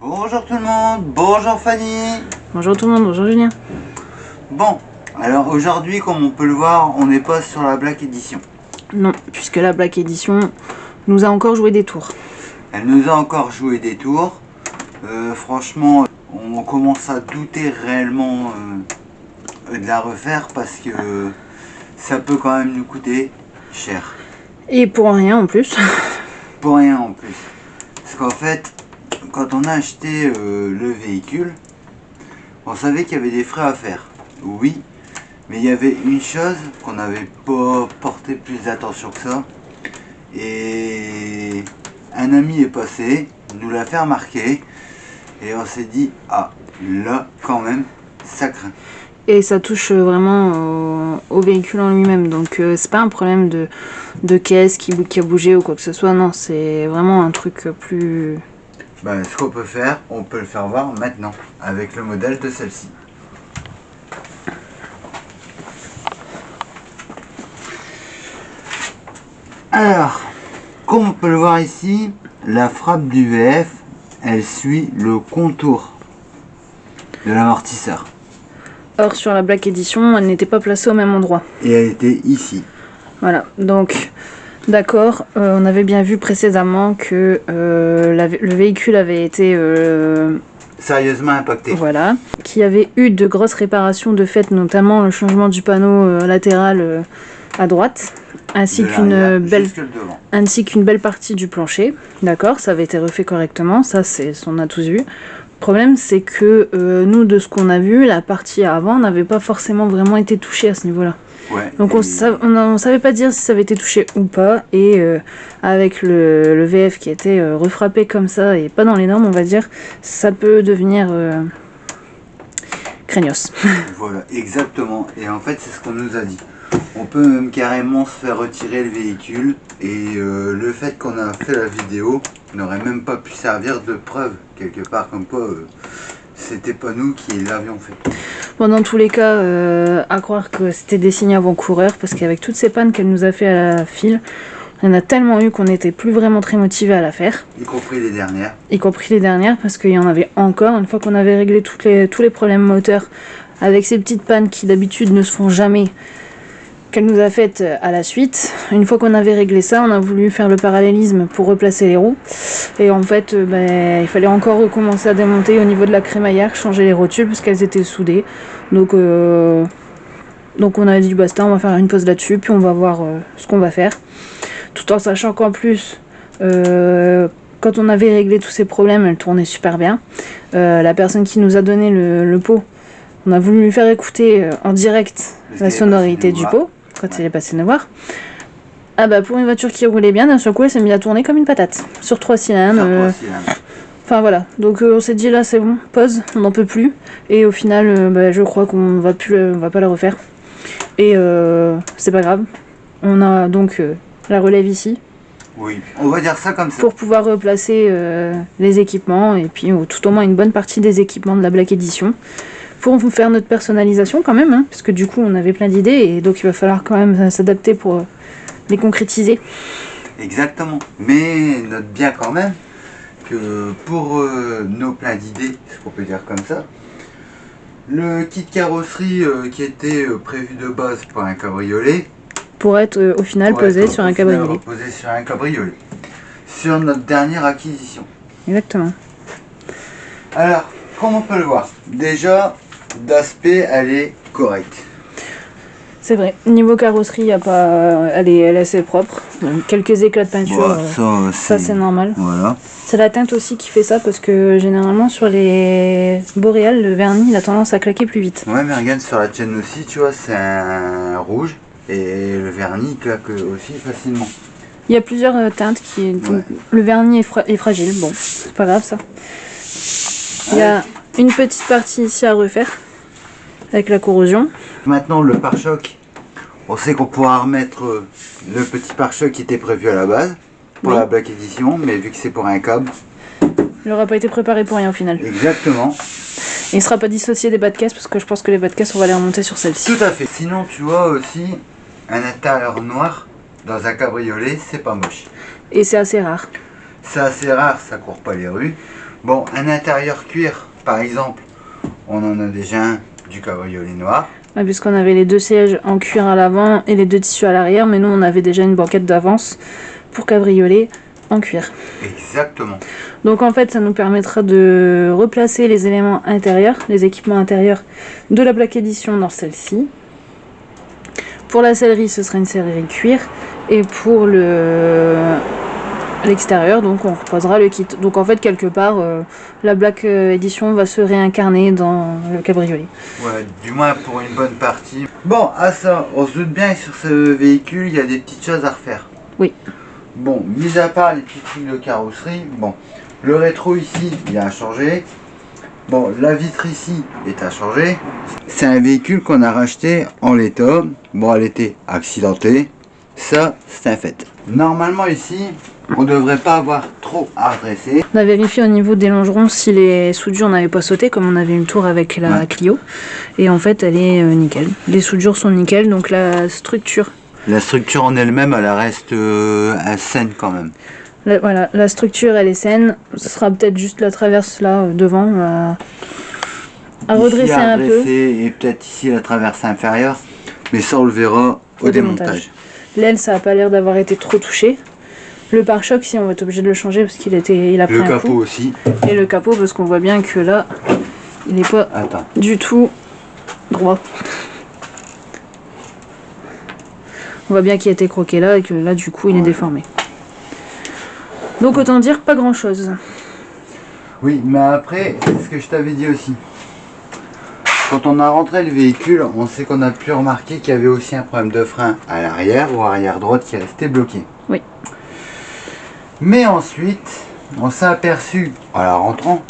Bonjour tout le monde, bonjour Fanny. Bonjour tout le monde, bonjour Julien. Bon, alors aujourd'hui, comme on peut le voir, on n'est pas sur la Black Edition. Non, puisque la Black Edition nous a encore joué des tours. Elle nous a encore joué des tours. Franchement, on commence à douter réellement de la refaire parce que ça peut quand même nous coûter cher. Et pour rien en plus. Pour rien en plus. Parce qu'en fait, quand on a acheté le véhicule, on savait qu'il y avait des frais à faire. Oui, mais il y avait une chose qu'on n'avait pas porté plus d'attention que ça. Et un ami est passé, nous l'a fait remarquer. Et on s'est dit, ah, là, quand même, ça craint. Et ça touche vraiment au véhicule en lui-même. Donc c'est pas un problème de caisse qui a bougé ou quoi que ce soit. Non, c'est vraiment un truc plus... Ben, ce qu'on peut faire, on peut le faire voir maintenant, avec le modèle de celle-ci. Alors, comme on peut le voir ici, la frappe du VF, elle suit le contour de l'amortisseur. Or sur la Black Edition, elle n'était pas placée au même endroit. Et elle était ici. Voilà, donc d'accord, on avait bien vu précédemment que le véhicule avait été... Sérieusement impacté. Voilà, qu'il y avait eu de grosses réparations de fait, notamment le changement du panneau latéral à droite, ainsi qu'une belle partie du plancher. D'accord, ça avait été refait correctement, ça on a tous vu. Le problème c'est que nous, de ce qu'on a vu, la partie avant n'avait pas forcément vraiment été touchée à ce niveau-là. Ouais, donc on savait pas dire si ça avait été touché ou pas, et avec le VF qui était refrappé comme ça et pas dans les normes, on va dire, ça peut devenir craignos. Voilà, exactement. Et en fait, c'est ce qu'on nous a dit. On peut même carrément se faire retirer le véhicule, et le fait qu'on a fait la vidéo n'aurait même pas pu servir de preuve quelque part, comme quoi c'était pas nous qui l'avions fait. Bon, dans tous les cas, à croire que c'était des signes avant-coureurs, parce qu'avec toutes ces pannes qu'elle nous a fait à la file, il y en a tellement eu qu'on n'était plus vraiment très motivé à la faire. Y compris les dernières. Y compris les dernières, parce qu'il y en avait encore. Une fois qu'on avait réglé tous les problèmes moteurs, avec ces petites pannes qui d'habitude ne se font jamais, qu'elle nous a faites à la suite. Une fois qu'on avait réglé ça, on a voulu faire le parallélisme pour replacer les roues. Et en fait, il fallait encore recommencer à démonter au niveau de la crémaillère, changer les rotules parce qu'elles étaient soudées. Donc on a dit basta, on va faire une pause là-dessus, puis on va voir ce qu'on va faire. Tout en sachant qu'en plus, quand on avait réglé tous ces problèmes, elle tournait super bien. La personne qui nous a donné le pot, on a voulu lui faire écouter en direct la sonorité du pot quand il est passé nous voir. Ah bah, pour une voiture qui roulait bien, d'un seul coup elle s'est mise à tourner comme une patate sur 3 cylindres. Enfin voilà, donc on s'est dit là c'est bon, pause, on n'en peut plus. Et au final, je crois qu'on va pas la refaire. Et c'est pas grave. On a donc la relève ici. Oui, on va dire ça comme ça. Pour pouvoir replacer les équipements, et puis tout au moins une bonne partie des équipements de la Black Edition. Pour faire notre personnalisation quand même, hein, parce que du coup on avait plein d'idées, et donc il va falloir quand même s'adapter pour les concrétiser. Exactement, mais note bien quand même que pour nos plein d'idées, ce qu'on peut dire comme ça, le kit carrosserie qui était prévu de base pour un cabriolet, pour être au final posé sur un cabriolet. Posé sur un cabriolet, sur notre dernière acquisition. Exactement. Alors, comme on peut le voir, déjà d'aspect elle est correcte. C'est vrai, niveau carrosserie, elle est assez propre. Quelques éclats de peinture, ça c'est normal. Voilà. C'est la teinte aussi qui fait ça, parce que généralement sur les boréales, le vernis il a tendance à claquer plus vite. Ouais, mais regarde sur la tienne aussi, tu vois, c'est un rouge, et le vernis claque aussi facilement. Il y a plusieurs teintes qui... Le vernis est fragile, bon, c'est pas grave ça. Il y a une petite partie ici à refaire, avec la corrosion. Maintenant le pare-choc, on sait qu'on pourra remettre le petit pare-choc qui était prévu à la base pour la Black Edition, mais vu que c'est pour un cab, il n'aura pas été préparé pour rien au final. Exactement. Et il ne sera pas dissocié des bas de caisse, parce que je pense que les bas de caisse on va les remonter sur celle-ci. Tout à fait. Sinon tu vois aussi un intérieur noir dans un cabriolet, c'est pas moche. Et c'est assez rare. C'est assez rare, ça court pas les rues. Bon, un intérieur cuir, par exemple, on en a déjà un du cabriolet noir. Ouais, puisqu'on avait les deux sièges en cuir à l'avant et les deux tissus à l'arrière, mais nous on avait déjà une banquette d'avance pour cabriolet en cuir. Exactement. Donc en fait ça nous permettra de replacer les éléments intérieurs, les équipements intérieurs de la plaque édition dans celle-ci. Pour la sellerie ce sera une sellerie cuir et pour l'extérieur donc on reposera le kit. Donc en fait quelque part la Black Edition va se réincarner dans le cabriolet. Ouais, du moins pour une bonne partie. Bon, à ça, on se doute bien que sur ce véhicule il y a des petites choses à refaire. Oui. Bon, mis à part les petits trucs de carrosserie, bon, le rétro ici il a changé. Bon, la vitre ici est à changer. C'est un véhicule qu'on a racheté en l'état. Bon, elle était accidentée. Ça, c'est un fait. Normalement ici, on devrait pas avoir trop à redresser. On a vérifié au niveau des longerons si les soudures n'avaient pas sauté, comme on avait eu le tour avec la Clio. Et en fait, elle est nickel. Les soudures sont nickel, donc la structure. La structure en elle-même, elle reste saine quand même. Voilà, la structure, elle est saine. Ce sera peut-être juste la traverse là, devant, à redresser un peu. Et peut-être ici la traverse inférieure. Mais ça, on le verra au démontage. L'aile, ça n'a pas l'air d'avoir été trop touché. Le pare-choc, si on va être obligé de le changer parce qu'il a pris un coup. Le capot aussi. Et le capot, parce qu'on voit bien que là, il n'est pas du tout droit. On voit bien qu'il a été croqué là et que là, du coup, il est déformé. Donc autant dire pas grand-chose. Oui, mais après, c'est ce que je t'avais dit aussi. Quand on a rentré le véhicule, on sait qu'on a pu remarquer qu'il y avait aussi un problème de frein à l'arrière ou arrière droite qui restait bloqué. Oui. Mais ensuite, on s'est aperçu en la rentrant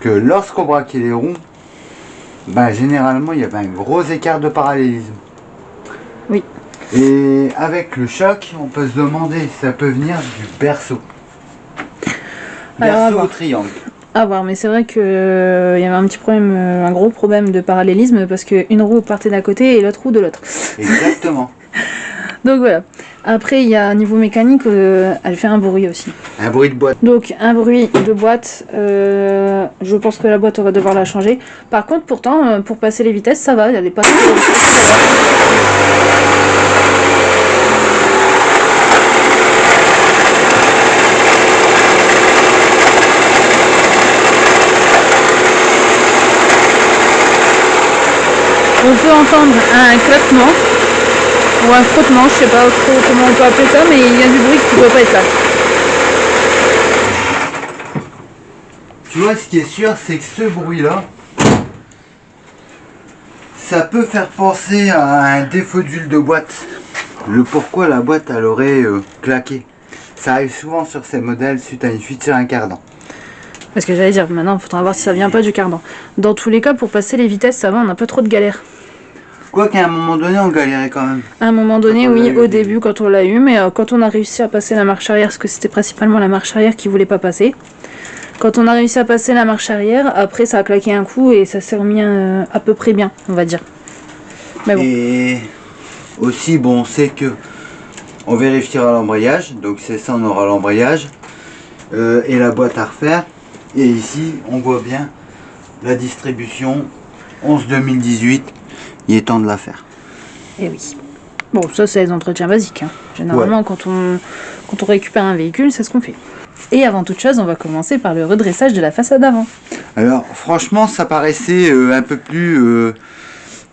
que lorsqu'on braquait les roues, ben, généralement il y avait un gros écart de parallélisme. Oui. Et avec le choc, on peut se demander si ça peut venir du berceau. Berceau au triangle. À voir, mais c'est vrai qu'il y avait un petit problème, un gros problème de parallélisme parce qu'une roue partait d'un côté et l'autre roue de l'autre. Exactement. Donc voilà. Après, il y a un niveau mécanique, elle fait un bruit aussi. Un bruit de boîte. Donc un bruit de boîte, je pense que la boîte on va devoir la changer. Par contre, pourtant, pour passer les vitesses, ça va, elle est pas trop... On peut entendre un claquement ou un frottement, je sais pas trop comment on peut appeler ça, mais il y a du bruit qui ne doit pas être là. Tu vois, ce qui est sûr, c'est que ce bruit-là, ça peut faire penser à un défaut d'huile de boîte. Le pourquoi la boîte, elle aurait claqué. Ça arrive souvent sur ces modèles suite à une fuite sur un cardan. Parce que j'allais dire, maintenant il faudra voir si ça vient pas du cardan. Dans tous les cas, pour passer les vitesses, ça va, on n'a pas trop de galère. Quoi qu'à un moment donné, on galérait quand même. À un moment donné, oui, au début, quand on l'a eu, mais quand on a réussi à passer la marche arrière, parce que c'était principalement la marche arrière qui voulait pas passer. Quand on a réussi à passer la marche arrière, après ça a claqué un coup et ça s'est remis à peu près bien, on va dire. Mais bon. Et aussi, bon, on sait que on vérifiera l'embrayage, donc c'est ça, on aura l'embrayage et la boîte à refaire. Et ici, on voit bien la distribution 11-2018. Il est temps de la faire. Et oui. Bon, ça c'est les entretiens basiques. Hein. Généralement, quand on récupère un véhicule, c'est ce qu'on fait. Et avant toute chose, on va commencer par le redressage de la façade avant. Alors, franchement, ça paraissait un peu plus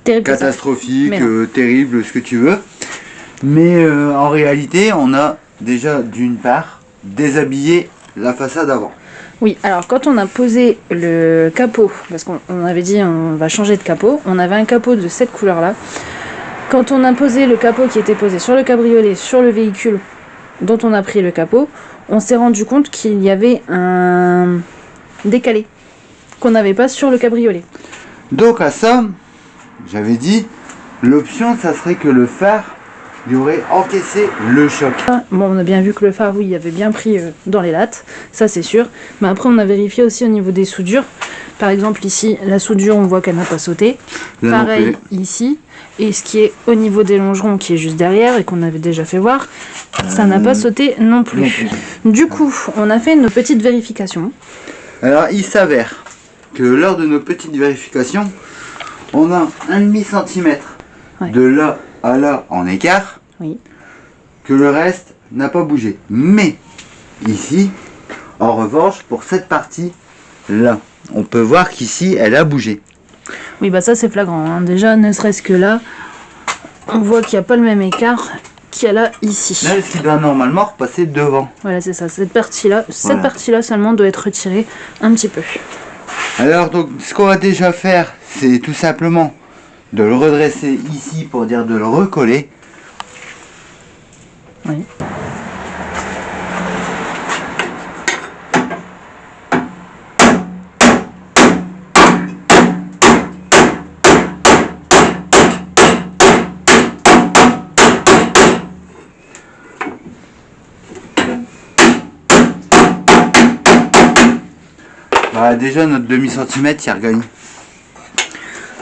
catastrophique, terrible, ce que tu veux. Mais en réalité, on a déjà, d'une part, déshabillé la façade avant. Oui, alors quand on a posé le capot, parce qu'on avait dit on va changer de capot, on avait un capot de cette couleur-là. Quand on a posé le capot qui était posé sur le cabriolet, sur le véhicule dont on a pris le capot, on s'est rendu compte qu'il y avait un décalé qu'on n'avait pas sur le cabriolet. Donc à ça, j'avais dit, l'option, ça serait que le phare il aurait encaissé le choc. Bon, on a bien vu que le phare, oui, il avait bien pris dans les lattes, ça c'est sûr. Mais après, on a vérifié aussi au niveau des soudures. Par exemple, ici, la soudure, on voit qu'elle n'a pas sauté. Là, pareil, ici. Et ce qui est au niveau des longerons, qui est juste derrière et qu'on avait déjà fait voir, ça n'a pas sauté non plus. Du coup, on a fait nos petites vérifications. Alors il s'avère que lors de nos petites vérifications, on a 1,5 cm Ouais. de là à là en écart, Oui. que le reste n'a pas bougé. Mais ici, en revanche, pour cette partie là, on peut voir qu'ici elle a bougé. Oui, bah ça c'est flagrant. Hein. Déjà, ne serait-ce que là, on voit qu'il n'y a pas le même écart qu'il y a là ici. Là, ce qui doit normalement repasser devant. Voilà, c'est ça. Cette partie-là, Voilà. seulement doit être retirée un petit peu. Alors donc, ce qu'on va déjà faire, c'est tout simplement de le redresser ici pour dire de le recoller. Oui. Bah, déjà notre demi-centimètre il regagne.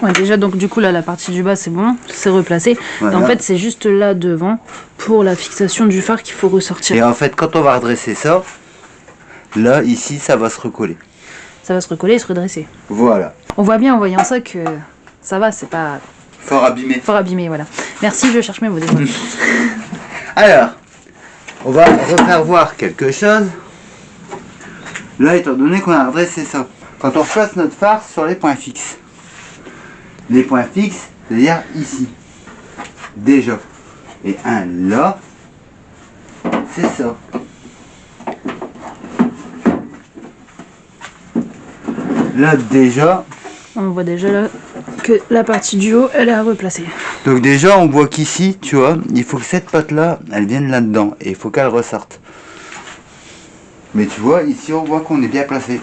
Ouais, déjà, donc du coup, là, la partie du bas, c'est bon, c'est replacé. Voilà. Et en fait, c'est juste là devant, pour la fixation du phare, qu'il faut ressortir. Et en fait, quand on va redresser ça, là, ici, ça va se recoller. Ça va se recoller et se redresser. Voilà. On voit bien en voyant ça que ça va, c'est pas Fort abîmé. fort abîmé, voilà. Merci, je cherche mes mots. Désolé. Alors, on va refaire voir quelque chose. Là, étant donné qu'on a redressé ça, quand on replace notre phare sur les points fixes, les points fixes, c'est-à-dire ici, déjà, et un là, c'est ça. Là, déjà, On voit déjà là que la partie du haut, elle est à replacer. donc déjà, on voit qu'ici, tu vois, il faut que cette patte-là, elle vienne là-dedans, et il faut qu'elle ressorte. Mais tu vois, ici, on voit qu'on est bien placé.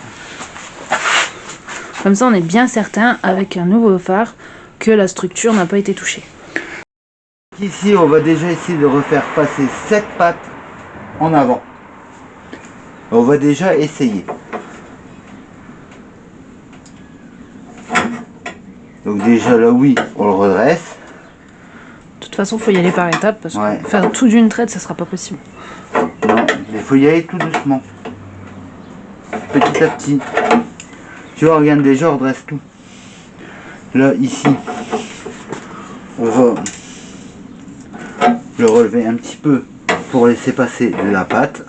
Comme ça, on est bien certain, avec un nouveau phare, que la structure n'a pas été touchée. Ici, on va déjà essayer de refaire passer cette patte en avant. On va déjà essayer. Donc déjà là, oui, on le redresse. De toute façon, il faut y aller par étapes, parce Ouais. que faire tout d'une traite, ça sera pas possible. Non, mais il faut y aller tout doucement. Petit à petit. Tu vois, regarde déjà, on redresse tout. Là, ici, on va le relever un petit peu pour laisser passer la pâte.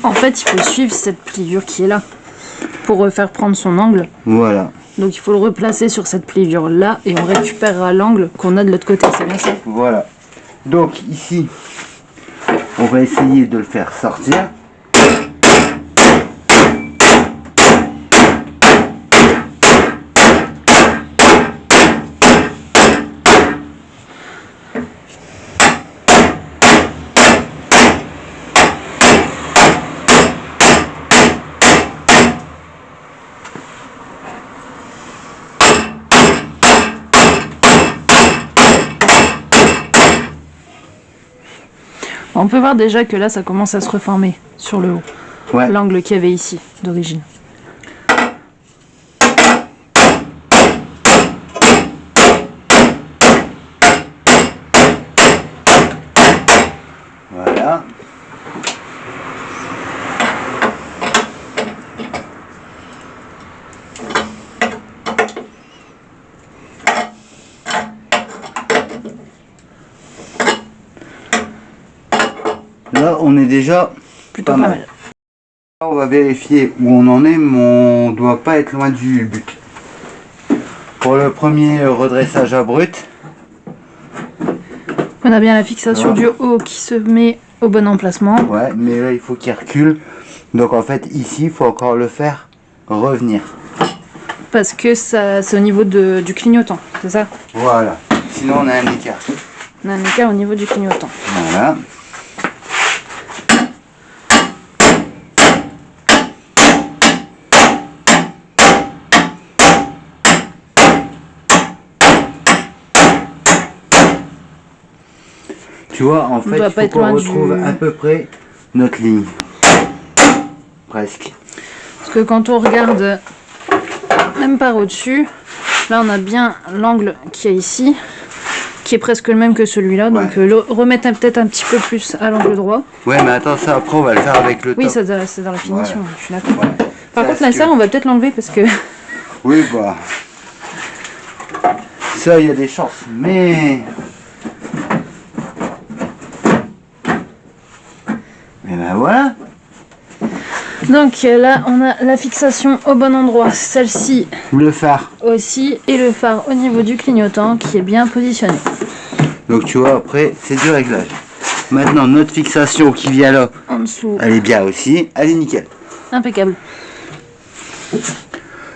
En fait, il faut suivre cette pliure qui est là, pour refaire prendre son angle. Voilà. Donc il faut le replacer sur cette pliure là, et on récupérera l'angle qu'on a de l'autre côté, c'est bien ça? Voilà. Donc ici, on va essayer de le faire sortir. On peut voir déjà que là, ça commence à se reformer sur le haut. Ouais. L'angle qu'il y avait ici, d'origine. Voilà. Là, on est déjà Plutôt pas mal. On va vérifier où on en est, mais on doit pas être loin du but. Pour le premier redressage à brut, On a bien la fixation du haut qui se met au bon emplacement. ouais, mais là il faut qu'il recule. Donc en fait ici il faut encore le faire revenir. Parce que ça, c'est au niveau du clignotant, c'est ça? Voilà. Sinon on a un écart. On a un écart au niveau du clignotant. Voilà. Tu vois, en fait, doit il pas faut être qu'on loin retrouve du- à peu près notre ligne. Presque. que quand on regarde même par au-dessus, là on a bien l'angle qu'il y a ici, qui est presque le même que celui-là, Ouais. donc remettre peut-être un petit peu plus à l'angle droit. Ouais, mais attends, ça après on va le faire avec le top. Oui, ça c'est dans la finition, Voilà. je suis d'accord. Ouais. Par Ça, contre, la serre, on va peut-être l'enlever parce que... Oui, bah... Ça, il y a des chances, mais... Et ben voilà. Donc là, on a la fixation au bon endroit, celle-ci Le phare. aussi, et le phare au niveau du clignotant qui est bien positionné. Donc tu vois, après, c'est du réglage. Maintenant, notre fixation qui vient là, En dessous, elle est bien aussi, elle est nickel. impeccable.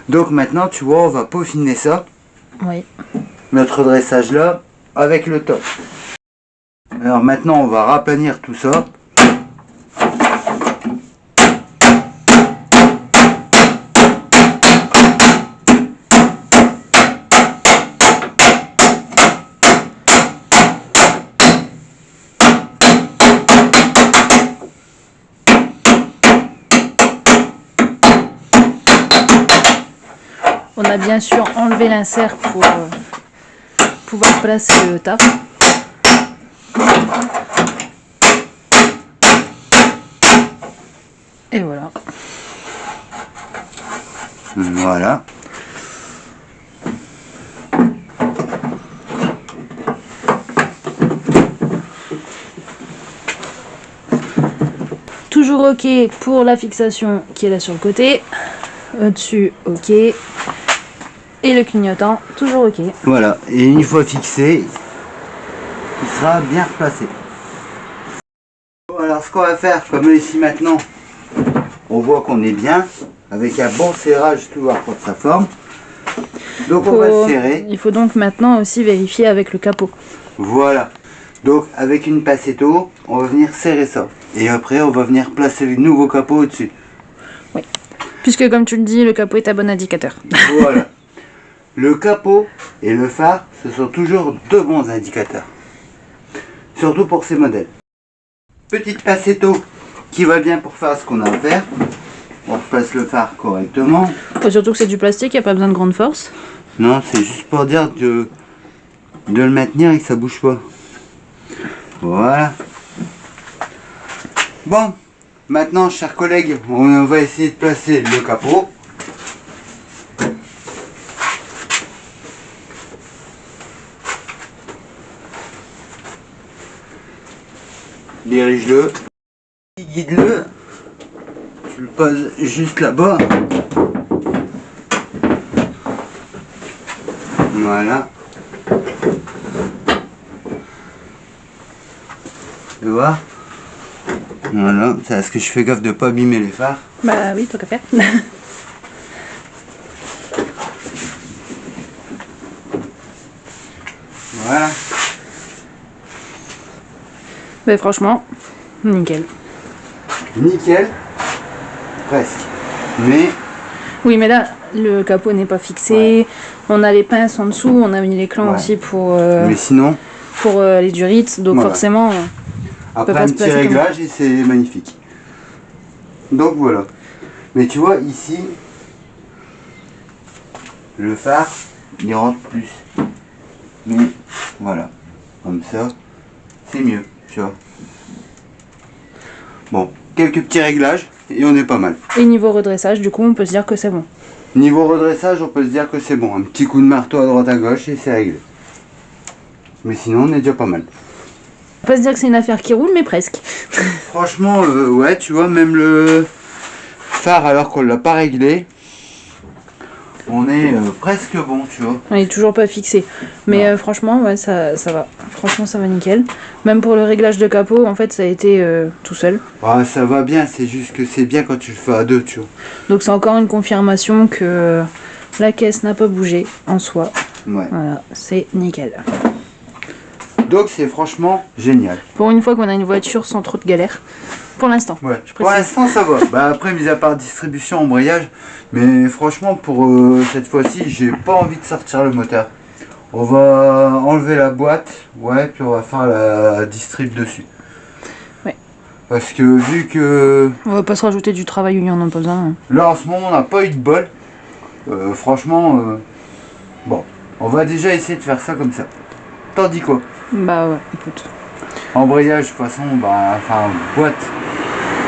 Donc maintenant, tu vois, on va peaufiner ça, Oui. notre dressage là, avec le top. Alors maintenant, on va raplanir tout ça. On a bien sûr enlevé l'insert pour pouvoir placer le taf. Et voilà. Voilà. Toujours ok pour la fixation qui est là sur le côté. Au-dessus, ok. Et le clignotant, toujours ok. Voilà, et une fois fixé, il sera bien replacé. Bon, alors ce qu'on va faire, comme ici maintenant, on voit qu'on est bien, avec un bon serrage tout voir pour sa forme. Donc on va serrer. Il faut donc maintenant aussi vérifier avec le capot. Voilà. Donc avec une passetto, on va venir serrer ça. Et après on va venir placer le nouveau capot au-dessus. Oui. Puisque comme tu le dis, le capot est un bon indicateur. Voilà. Le capot et le phare, ce sont toujours deux bons indicateurs. Surtout pour ces modèles. Petite passetto qui va bien pour faire ce qu'on a à faire. On replace le phare correctement. Surtout que c'est du plastique, il n'y a pas besoin de grande force. Non, c'est juste pour dire de le maintenir et que ça bouge pas. Voilà. Bon, maintenant, chers collègues, on va essayer de placer le capot. Dirige-le, guide-le, tu le poses juste là-bas. Voilà. Tu vois? Voilà, c'est parce que je fais gaffe de pas abîmer les phares. Bah oui, tant qu'à faire. Voilà. Mais franchement, nickel. Nickel. Presque. Mais Oui, mais là, le capot n'est pas fixé. Ouais. On a les pinces en dessous. On a mis les clans Ouais. aussi pour sinon, les durites. Donc Voilà. forcément, après pas un se petit placer comme réglage et c'est magnifique. Donc voilà. Mais tu vois ici, le phare, il rentre plus. Mais voilà. Comme ça, c'est mieux, tu vois. Bon, quelques petits réglages et on est pas mal. Et niveau redressage, du coup, on peut se dire que c'est bon. Niveau redressage, on peut se dire que c'est bon. Un petit coup de marteau à droite à gauche et c'est réglé. Mais sinon, on est déjà pas mal. On peut se dire que c'est une affaire qui roule, mais presque. Franchement, ouais, tu vois, même le phare, alors qu'on l'a pas réglé, on est presque bon, tu vois. On est toujours pas fixé. Mais franchement, ouais, ça va. Franchement, ça va nickel. Même pour le réglage de capot, en fait, ça a été tout seul. Ouais, ça va bien, c'est juste que c'est bien quand tu le fais à deux, tu vois. Donc c'est encore une confirmation que la caisse n'a pas bougé en soi. Ouais. Voilà, c'est nickel. Donc c'est franchement génial. Pour une fois qu'on a une voiture sans trop de galères. Pour l'instant. Ouais. Je Pour précise. l'instant, ça va. Bah après, mis à part distribution, embrayage, mais franchement, pour cette fois-ci, j'ai pas envie de sortir le moteur. On va enlever la boîte, ouais, puis on va faire la distrib dessus. Ouais. Parce que vu que On va pas se rajouter du travail où il y en a pas besoin. là en ce moment on n'a pas eu de bol, franchement, bon, on va déjà essayer de faire ça comme ça. T'en dis quoi? Bah ouais, écoute. Embrayage, de toute façon, bah, enfin, boîte.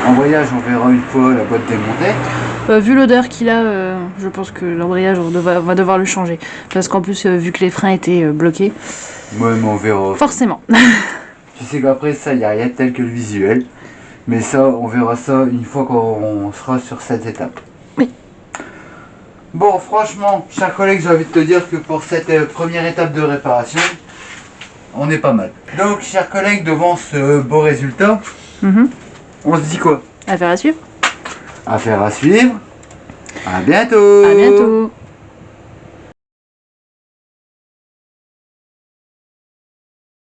Embrayage, on verra une fois la boîte démontée. Vu l'odeur qu'il a, je pense que l'embrayage, on va devoir le changer. Parce qu'en plus, vu que les freins étaient bloqués, Ouais, mais on verra. forcément. Tu sais qu'après ça, il n'y a rien de tel que le visuel. Mais ça, on verra ça une fois qu'on sera sur cette étape. Oui. Bon, franchement, chers collègues, j'ai envie de te dire que pour cette première étape de réparation, on est pas mal. Donc, chers collègues, devant ce beau résultat, on se dit quoi? Affaire à suivre. Affaire à suivre. À bientôt. À bientôt.